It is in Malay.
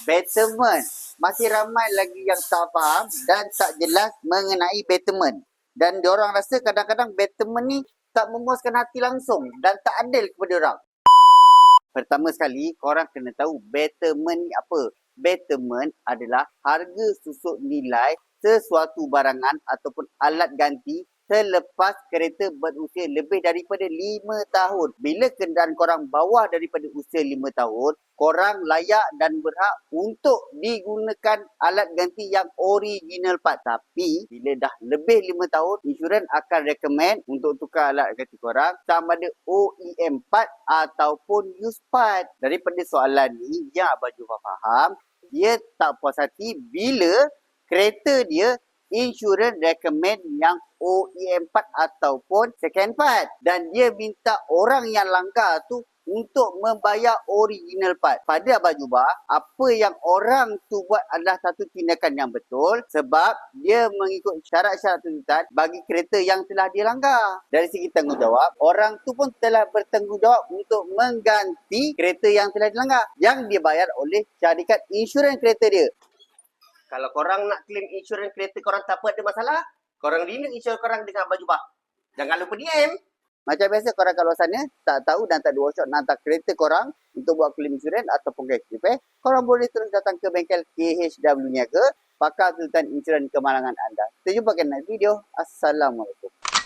Betterment. Masih ramai lagi yang tak faham dan tak jelas mengenai betterment. Dan diorang rasa kadang-kadang betterment ni tak memuaskan hati langsung dan tak adil kepada orang. Pertama sekali, korang kena tahu betterment ni apa. Betterment adalah harga susut nilai sesuatu barangan ataupun alat ganti selepas kereta berusia lebih daripada 5 tahun. Bila kenderaan korang bawah daripada usia 5 tahun, korang layak dan berhak untuk digunakan alat ganti yang original part. Tapi, bila dah lebih 5 tahun, insurans akan recommend untuk tukar alat ganti korang sama ada OEM part ataupun used part. Daripada soalan ni, yang Abang Jufar faham, dia tak puas hati bila kereta dia insurans recommend yang OEM part ataupun second part. Dan dia minta orang yang langgar tu untuk membayar original part. Pada Abang Jubah, apa yang orang tu buat adalah satu tindakan yang betul sebab dia mengikut syarat-syarat tuntutan bagi kereta yang telah dia langgar. Dari segi tanggungjawab, orang tu pun telah bertanggungjawab untuk mengganti kereta yang telah dilanggar yang dibayar oleh syarikat insurans kereta dia. Kalau korang nak claim insurans kereta korang tak apa ada masalah, korang renew insurans korang dengan Abang Jubah. Jangan lupa DM. Macam biasa korang kat luar sana tak tahu dan tak ada workshop nak hantar kereta korang untuk buat claim insurans ataupun cash repair, korang boleh terus datang ke bengkel KHW Niaga, pakar konsultan insurans kemalangan anda. Kita jumpa kat next video. Assalamualaikum.